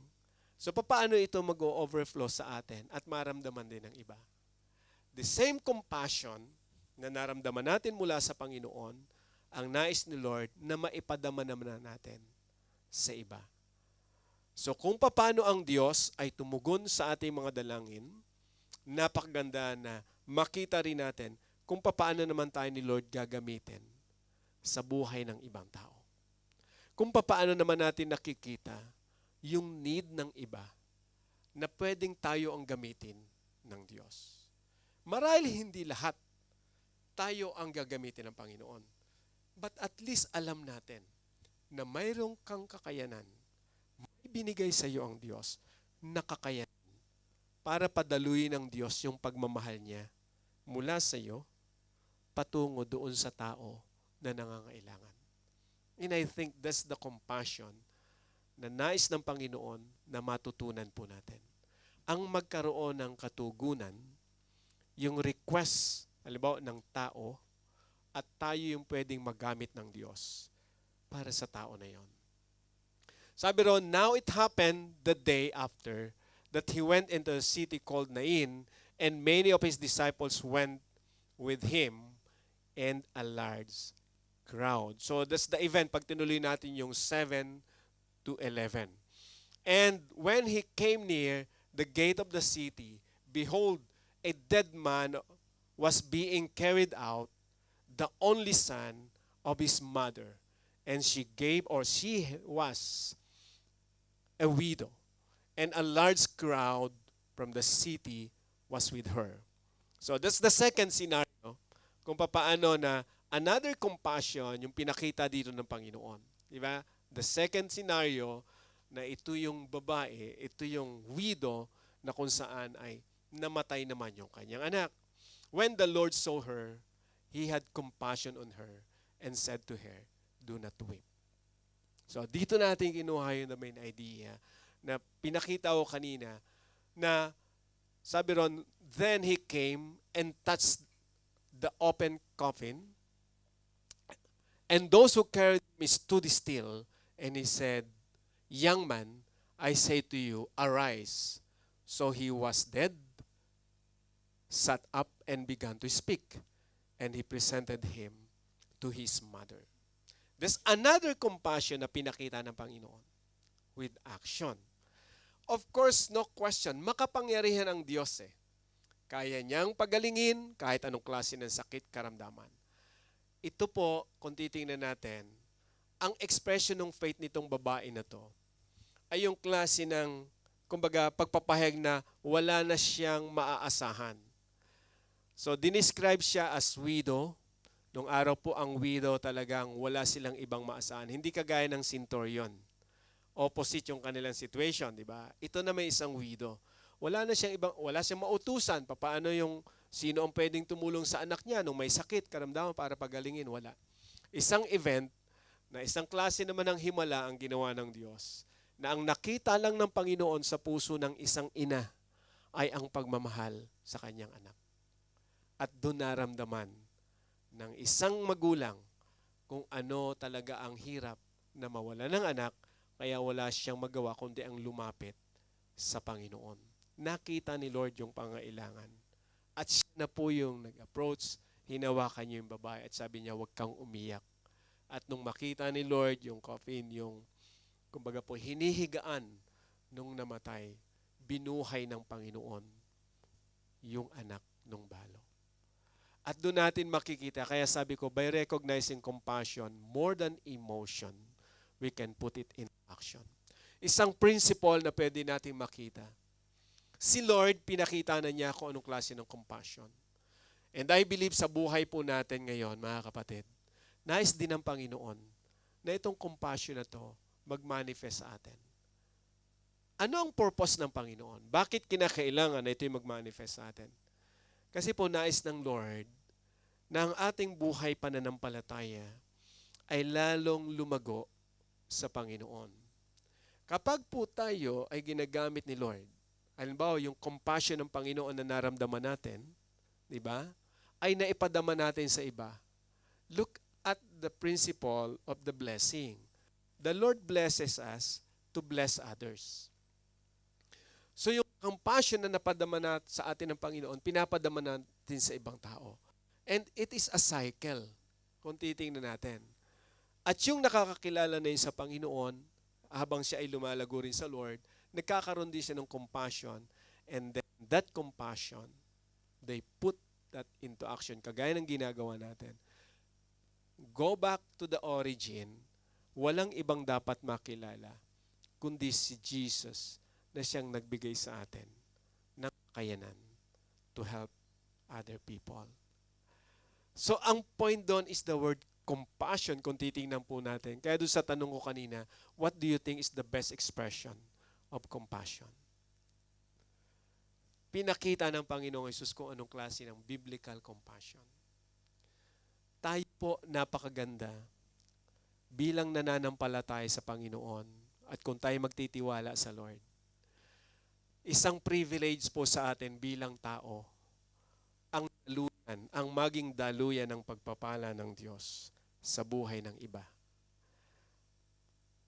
So paano ito mag-overflow sa atin at maramdaman din ng iba? The same compassion na naramdaman natin mula sa Panginoon, ang nais ni Lord na maipadama naman natin sa iba. So kung paano ang Diyos ay tumugon sa ating mga dalangin, napakaganda na makita rin natin kung paano naman tayo ni Lord gagamitin sa buhay ng ibang tao. Kung paano naman natin nakikita yung need ng iba na pwedeng tayo ang gamitin ng Diyos. Marahil hindi lahat tayo ang gagamitin ng Panginoon. But at least alam natin na mayroong kang kakayanan, may binigay sa iyo ang Diyos na kakayanan para padaluin ng Diyos yung pagmamahal niya mula sa iyo patungo doon sa tao na nangangailangan. And I think that's the compassion na nais ng Panginoon na matutunan po natin. Ang magkaroon ng katugunan, yung request, halimbawa ng tao, at tayo yung pwedeng magamit ng Diyos para sa tao na yon. Sabi ron, now it happened the day after that he went into a city called Nain, and many of his disciples went with him and a large crowd. So that's the event pag tinuloy natin yung 7 to 11. And when he came near the gate of the city, behold, a dead man was being carried out, the only son of his mother. And she was a widow. And a large crowd from the city was with her. So that's the second scenario kung paano na another compassion yung pinakita dito ng Panginoon. Di ba? The second scenario na ito yung babae, ito yung widow na kung saan ay namatay naman yung kanyang anak. When the Lord saw her, He had compassion on her and said to her, do not weep. So dito natin kinuha yung the main idea na pinakita ko kanina na sabi ron, then he came and touched the open coffin, and those who carried him stood still, and he said, young man, I say to you, arise. So he was dead, sat up and began to speak, and he presented him to his mother. There's another compassion na pinakita ng Panginoon with action. Of course, no question, makapangyarihan ang Diyos eh. Kaya niyang pagalingin kahit anong klase ng sakit, karamdaman. Ito po, kung titingnan natin, ang expression ng faith nitong babae na to ay yung klase ng, kumbaga, pagpapahayag na wala na siyang maaasahan. So, dinescribe siya as widow. Nung araw po ang widow talagang wala silang ibang maasahan. Hindi kagaya ng centurion. Opposite yung kanilang situation, di ba? Ito na may isang widow. Wala siyang mautusan. Paano yung sino ang pwedeng tumulong sa anak niya nung may sakit, karamdaman para pagalingin? Wala. Isang event na isang klase naman ng himala ang ginawa ng Diyos, na ang nakita lang ng Panginoon sa puso ng isang ina ay ang pagmamahal sa kanyang anak. At doon naramdaman ng isang magulang kung ano talaga ang hirap na mawala ng anak, kaya wala siyang magawa kundi ang lumapit sa Panginoon. nakita ni Lord yung pangailangan. At siya na po yung nag-approach, hinawakan niya yung babae at sabi niya, huwag kang umiyak. At nung makita ni Lord yung coffin, yung kumbaga po hinihigaan nung namatay, binuhay ng Panginoon yung anak nung balo. At doon natin makikita, kaya sabi ko, by recognizing compassion, more than emotion, we can put it in action. Isang principle na pwede natin makita. Si Lord, pinakita na niya kung anong klase ng compassion. And I believe sa buhay po natin ngayon, mga kapatid, nais din ng Panginoon na itong compassion na to mag-manifest sa atin. Ano ang purpose ng Panginoon? Bakit kinakailangan na ito yung mag-manifest sa atin? Kasi po nais ng Lord na ang ating buhay pananampalataya ay lalong lumago sa Panginoon. Kapag po tayo ay ginagamit ni Lord, halimbawa yung compassion ng Panginoon na naramdaman natin, di ba, ay naipadama natin sa iba. Look at the principle of the blessing. The Lord blesses us to bless others. So yung compassion na napadama sa atin ng Panginoon, pinapadama natin sa ibang tao. And it is a cycle, kung titingnan natin. At yung nakakakilala na yun sa Panginoon, habang siya ay lumalago rin sa Lord, nagkakaroon din siya ng compassion. And then that compassion, they put that into action, kagaya ng ginagawa natin. Go back to the origin, walang ibang dapat makilala, kundi si Jesus na siyang nagbigay sa atin ng kakayanan to help other people. So ang point doon is the word compassion kung titingnan po natin. Kaya doon sa tanong ko kanina, what do you think is the best expression of compassion? Pinakita ng Panginoong Hesus kung anong klase ng biblical compassion. Tayo po napakaganda bilang nananampalataya sa Panginoon at kung tayo magtitiwala sa Lord. Isang privilege po sa atin bilang tao ang maging daluyan ng pagpapala ng Diyos sa buhay ng iba.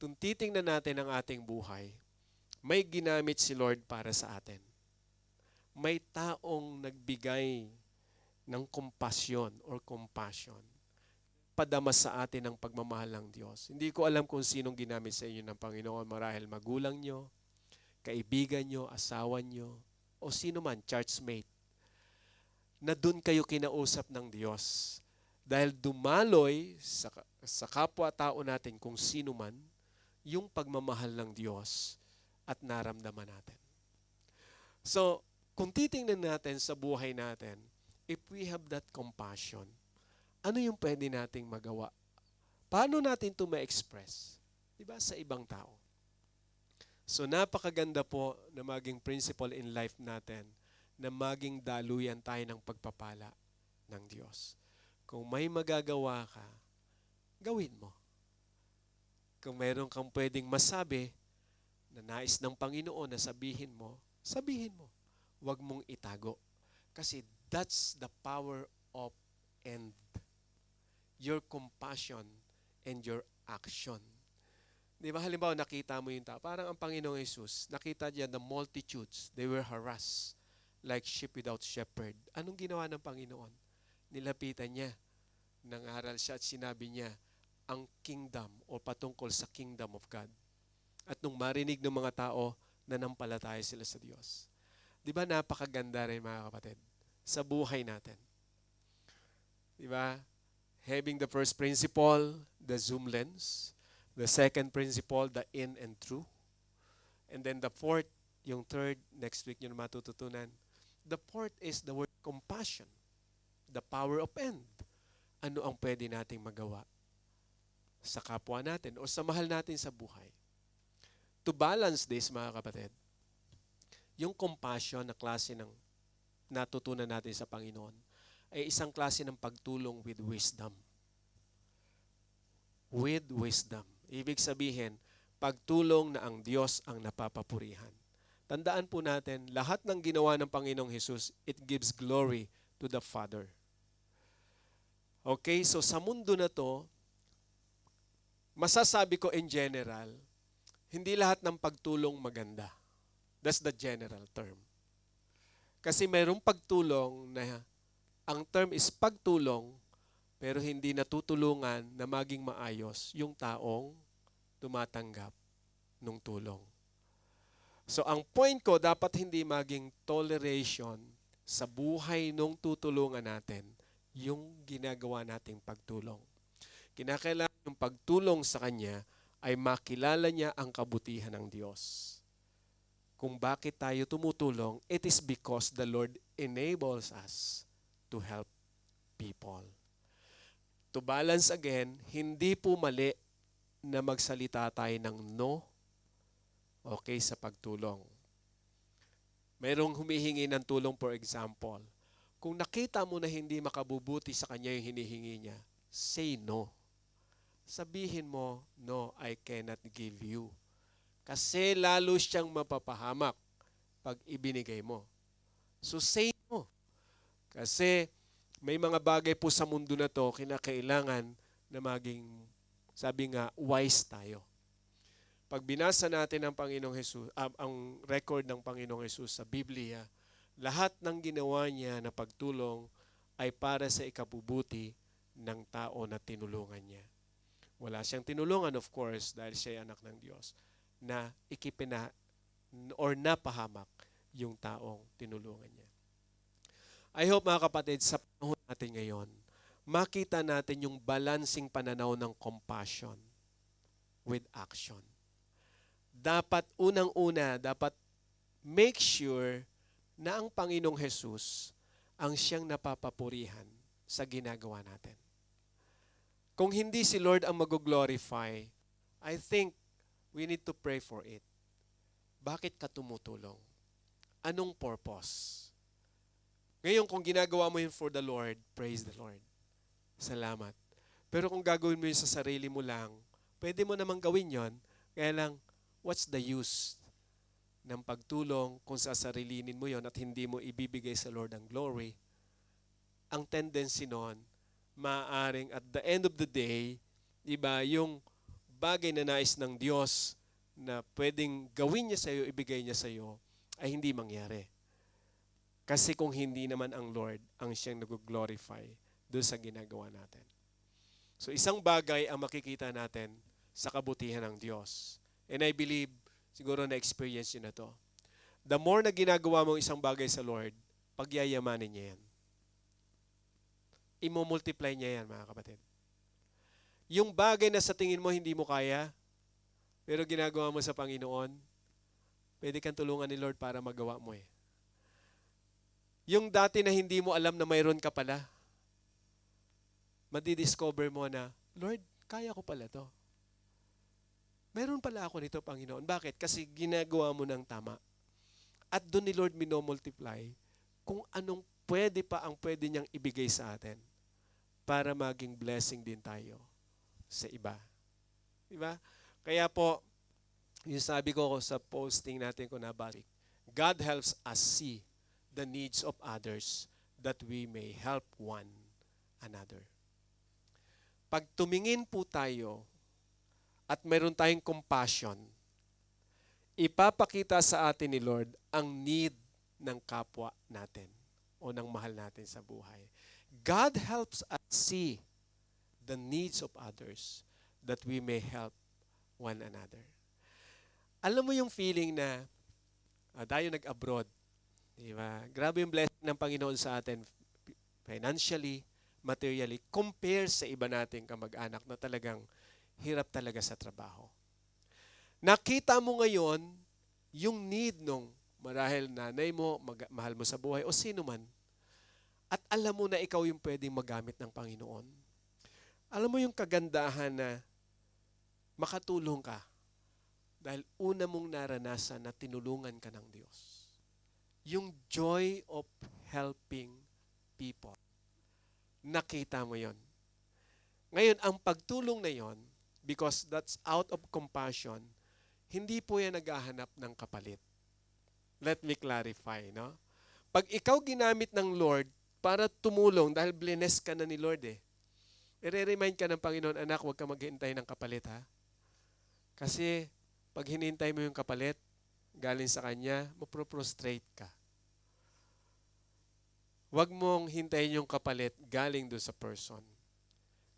Kung titingnan natin ang ating buhay, may ginamit si Lord para sa atin. May taong nagbigay ng kompasyon or compassion. Padama sa atin ang pagmamahal ng Diyos. Hindi ko alam kung sinong ginamit sa inyo ng Panginoon, marahil magulang nyo, kaibigan nyo, asawa nyo, o sino man, churchmate, na doon kayo kinausap ng Diyos. Dahil dumaloy sa kapwa-tao natin kung sino man, yung pagmamahal ng Diyos at naramdaman natin. So, kung titingnan natin sa buhay natin, if we have that compassion, ano yung pwede nating magawa? Paano natin ito ma-express? Diba? Sa ibang tao. So, napakaganda po na maging principle in life natin na maging daluyan tayo ng pagpapala ng Diyos. Kung may magagawa ka, gawin mo. Kung mayroon kang pwedeng masabi na nais ng Panginoon na sabihin mo, sabihin mo. Huwag mong itago. Kasi that's the power of and your compassion and your action. Di ba, halimbawa nakita mo yung tao, parang ang Panginoong Hesus, nakita niya the multitudes, they were harassed like sheep without shepherd. Anong ginawa ng Panginoon? Nilapitan niya, nangaral siya at sinabi niya, ang kingdom o patungkol sa kingdom of God. At nung marinig ng mga tao, nanampalataya sila sa Diyos. Di ba napakaganda rin mga kapatid? Sa buhay natin. Di ba? Having the first principle, the zoom lens. The second principle, the in and through. And then the fourth, yung third, next week nyo na matututunan. The fourth is the word compassion. The power of end. Ano ang pwede nating magawa sa kapwa natin o sa mahal natin sa buhay? To balance this, mga kapatid, yung compassion na klase ng natutunan natin sa Panginoon ay isang klase ng pagtulong with wisdom. With wisdom. Ibig sabihin, pagtulong na ang Diyos ang napapapurihan. Tandaan po natin, lahat ng ginawa ng Panginoong Hesus, it gives glory to the Father. Okay, so sa mundo na to, masasabi ko in general, hindi lahat ng pagtulong maganda. That's the general term. Kasi mayroong pagtulong na ang term is pagtulong, pero hindi natutulungan na maging maayos yung taong tumatanggap ng tulong. So ang point ko, dapat hindi maging toleration sa buhay nung tutulungan natin yung ginagawa nating pagtulong. Kinakailangan yung pagtulong sa Kanya ay makilala niya ang kabutihan ng Diyos. Kung bakit tayo tumutulong, it is because the Lord enables us to help people. To balance again, hindi po mali na magsalita tayo ng no, okay, sa pagtulong. Mayroong humihingi ng tulong, for example. Kung nakita mo na hindi makabubuti sa kanya yung hinihingi niya, say no. Sabihin mo, no, I cannot give you. Kasi lalo siyang mapapahamak pag ibinigay mo. So say no. Kasi may mga bagay po sa mundo na to, kinakailangan na maging, sabi nga, wise tayo. Pag binasa natin ang Panginoong Hesus, ang record ng Panginoong Hesus sa Biblia, lahat ng ginawa niya na pagtulong ay para sa ikabubuti ng tao na tinulungan niya. Wala siyang tinulungan, of course, dahil siya ay anak ng Diyos, na or napahamak yung taong tinulungan niya. I hope mga kapatid, sa panahon natin ngayon, makita natin yung balancing pananaw ng compassion with action. Dapat unang-una, dapat make sure na ang Panginoong Hesus ang siyang napapapurihan sa ginagawa natin. Kung hindi si Lord ang mag-glorify, I think we need to pray for it. Bakit ka tumutulong? Anong purpose? Ngayon, kung ginagawa mo yun for the Lord, praise the Lord. Salamat. Pero kung gagawin mo yun sa sarili mo lang, pwede mo namang gawin yon, kaya lang, what's the use ng pagtulong kung sasarilinin mo yon at hindi mo ibibigay sa Lord ang glory? Ang tendency noon, maaaring at the end of the day, diba, yung bagay na nais ng Diyos na pwedeng gawin niya sa iyo, ibigay niya sa iyo, ay hindi mangyari. Kasi kung hindi naman ang Lord ang siyang nag-glorify doon sa ginagawa natin. So isang bagay ang makikita natin sa kabutihan ng Diyos. And I believe, siguro na-experience nyo na to. The more na ginagawa mong isang bagay sa Lord, pagyayamanin niya yan. Imo-multiply niya yan, mga kapatid. Yung bagay na sa tingin mo hindi mo kaya, pero ginagawa mo sa Panginoon, pwede kang tulungan ni Lord para magawa mo eh. Yung dati na hindi mo alam na mayroon ka pala, madidiscover mo na, Lord, kaya ko pala to. Meron pala ako nito, Panginoon. Bakit? Kasi ginagawa mo ng tama. At doon ni Lord minomultiply kung anong pwede pa ang pwede niyang ibigay sa atin para maging blessing din tayo sa iba. Diba? Kaya po, yung sabi ko sa posting natin ko nabalik, God helps us see the needs of others that we may help one another. Pag tumingin po tayo at mayroon tayong compassion, ipapakita sa atin ni Lord ang need ng kapwa natin o ng mahal natin sa buhay. God helps us see the needs of others that we may help one another. Alam mo yung feeling na tayo nag-abroad, di ba? Grabe yung blessing ng Panginoon sa atin financially, materially, compare sa iba nating kamag-anak na talagang hirap talaga sa trabaho. Nakita mo ngayon yung need nung marahil nanay mo, mahal mo sa buhay, o sino man, at alam mo na ikaw yung pwedeng magamit ng Panginoon. Alam mo yung kagandahan na makatulong ka dahil una mong naranasan na tinulungan ka ng Diyos. Yung joy of helping people. Nakita mo yon. Ngayon, ang pagtulong na yon, because that's out of compassion, hindi po yan naghahanap ng kapalit. Let me clarify, no? Pag ikaw ginamit ng Lord para tumulong, dahil blessed ka na ni Lord i-remind ka ng Panginoon, anak, huwag ka maghintay ng kapalit, ha? Kasi, pag hinintay mo yung kapalit, galing sa Kanya, maproprostrate ka. Huwag mong hintayin yung kapalit galing doon sa person.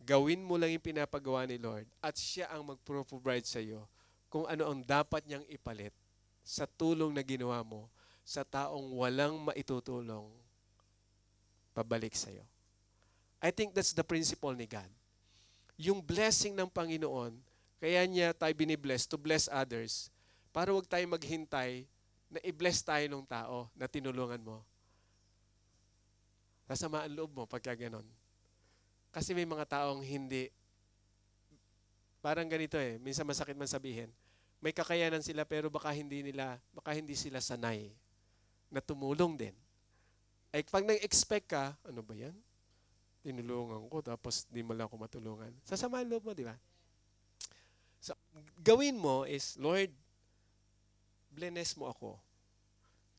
Gawin mo lang yung pinapagawa ni Lord at siya ang magpro-provide sa iyo kung ano ang dapat niyang ipalit sa tulong na ginawa mo sa taong walang maitutulong pabalik sa iyo. I think that's the principle ni God. Yung blessing ng Panginoon, kaya niya tayo binibless to bless others para huwag tayo maghintay na i-bless tayo ng tao na tinulungan mo. Sasama ang loob mo pagka ganon. Kasi may mga taong hindi, parang ganito minsan masakit man sabihin, may kakayanan sila pero baka hindi sila sanay na tumulong din. Ay pag nag-expect ka, ano ba yan? Tinulungan ko tapos di mo lang ako matulungan. Sasama ang loob mo, di ba? So, gawin mo is, Lord, bless mo ako.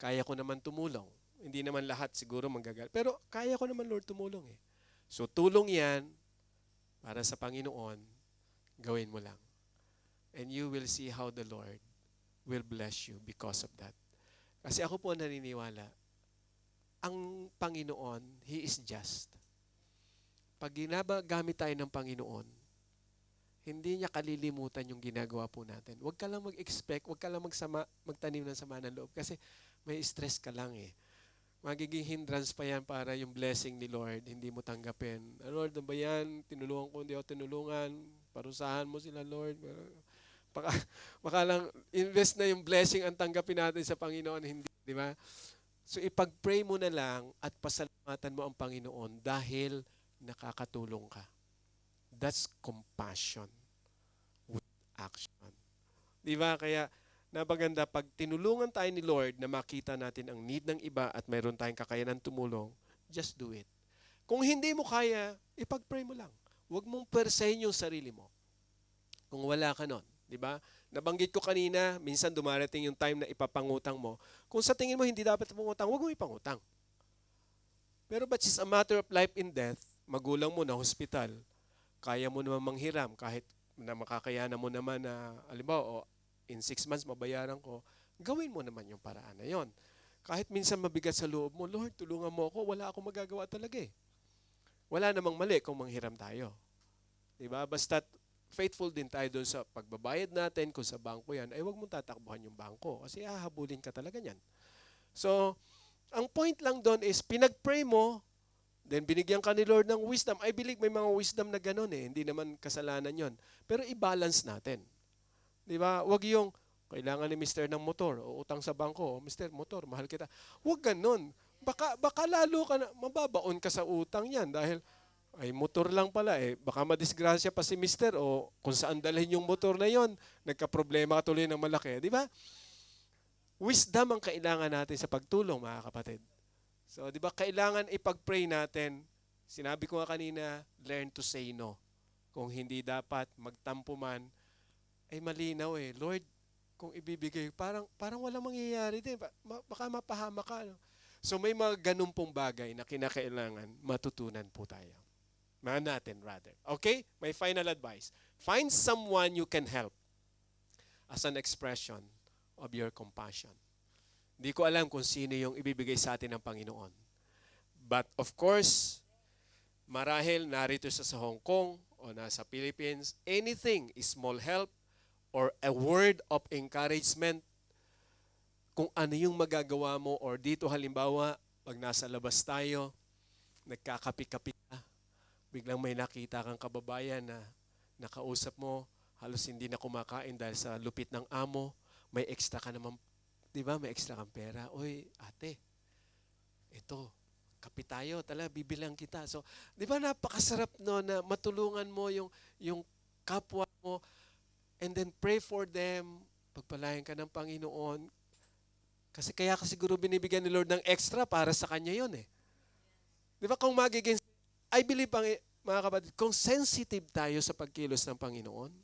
Kaya ko naman tumulong. Hindi naman lahat siguro manggagal. Pero kaya ko naman, Lord, tumulong eh. So, tulong yan para sa Panginoon, gawin mo lang. And you will see how the Lord will bless you because of that. Kasi ako po naniniwala, ang Panginoon, He is just. Pag ginagamit tayo ng Panginoon, hindi niya kalilimutan yung ginagawa po natin. Huwag ka lang mag-expect, huwag ka lang magtanim ng sama ng loob kasi may stress ka lang eh. Magiging hindrance pa yan para yung blessing ni Lord, hindi mo tanggapin. Lord, ano ba yan? Tinulungan ko, hindi ako tinulungan. Parusahan mo sila, Lord. Baka lang, invest na yung blessing ang tanggapin natin sa Panginoon, hindi, di ba? So ipag-pray mo na lang at pasalamatan mo ang Panginoon dahil nakakatulong ka. That's compassion with action. Di ba? Kaya napaganda pag tinulungan tayo ni Lord na makita natin ang need ng iba at mayroon tayong kakayanan tumulong, just do it. Kung hindi mo kaya, ipag-pray mo lang. Huwag mong persahin yung sarili mo. Kung wala ka nun, di ba? Nabanggit ko kanina, minsan dumarating yung time na ipapangutang mo. Kung sa tingin mo hindi dapat pangutang, huwag mo ipangutang. Pero but it's a matter of life and death, magulang mo na hospital, kaya mo naman manghiram kahit na makakayanan mo naman na, alimbawa, in 6 months mabayaran ko, gawin mo naman yung paraan na yon. Kahit minsan mabigat sa loob mo, Lord, tulungan mo ako, wala akong magagawa talaga eh. Wala namang mali kung manghiram tayo. Diba? Basta faithful din tayo doon sa pagbabayad natin, kung sa bangko yan, ay huwag mong tatakbuhan yung bangko kasi hahabulin ka talaga niyan. So, ang point lang doon is, pinag-pray mo, then binigyan ka ni Lord ng wisdom. I believe may mga wisdom na gano'n eh, hindi naman kasalanan yon. Pero i-balance natin. Di ba? Huwag yung, kailangan ni Mr. ng motor, o utang sa bangko, o Mr. motor, mahal kita. Huwag ganun. Baka lalo ka na, mababaon ka sa utang yan dahil, ay motor lang pala eh. Baka madisgrasya pa si Mr. o kung saan dalhin yung motor na yon, nagka-problema ka tuloy ng malaki. Di ba? Wisdom ang kailangan natin sa pagtulong, mga kapatid. So, di ba, kailangan ipag-pray natin. Sinabi ko nga kanina, learn to say no. Kung hindi dapat, magtampo man, ay malinaw eh. Lord, kung ibibigay, parang walang mangyayari din. Baka mapahama ka. No? So may mga ganun pong bagay na kinakailangan matutunan po tayo. Natin rather. Okay? My final advice. Find someone you can help as an expression of your compassion. Hindi ko alam kung sino yung ibibigay sa atin ng Panginoon. But of course, marahil narito sa Hong Kong o nasa Philippines, anything, small help, or a word of encouragement, kung ano yung magagawa mo, or dito halimbawa, pag nasa labas tayo, nagkakapi-kapi ka, biglang may nakita kang kababayan na nakausap mo, halos hindi na kumakain dahil sa lupit ng amo, may extra ka naman, di ba, may extra kang pera. Uy, ate, ito, kapi tayo, talaga, bibilang kita. So, di ba napakasarap no, na matulungan mo yung kapwa mo, and then pray for them, pagpalayan ka ng Panginoon. Kasi kaya ka siguro binibigyan ni Lord ng extra para sa Kanya yon eh. Di ba kung magiging, I believe, mga kapatid, kung sensitive tayo sa pagkilos ng Panginoon,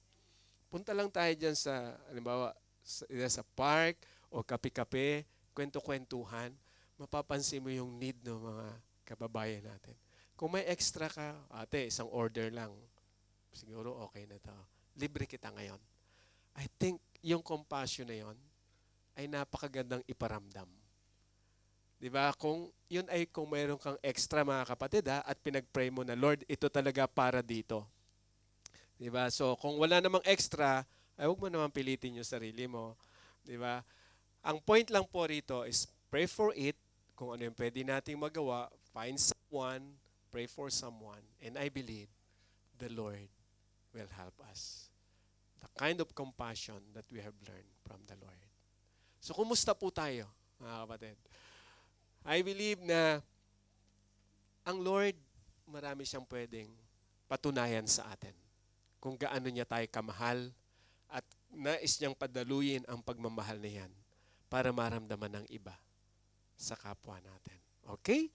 punta lang tayo dyan sa, halimbawa, sa park, o kape-kape, kwento-kwentuhan, mapapansin mo yung need ng mga kababayan natin. Kung may extra ka, ate, isang order lang, siguro okay na to. Libre kita ngayon. I think yung compassion na yon ay napakagandang iparamdam. 'Di ba? Kung mayroon kang extra mga kapatid at pinag-pray mo na, Lord, ito talaga para dito. 'Di ba? So kung wala namang extra, ay huwag mo naman pilitin yung sarili mo. 'Di ba? Ang point lang po rito is pray for it. Kung ano yung pwede nating magawa, find someone, pray for someone, and I believe the Lord will help us. The kind of compassion that we have learned from the Lord. So, kumusta po tayo, mga kapatid? I believe na ang Lord, marami siyang pwedeng patunayan sa atin kung gaano niya tayo kamahal at nais niyang padaluyin ang pagmamahal na yan para maramdaman ng iba sa kapwa natin. Okay?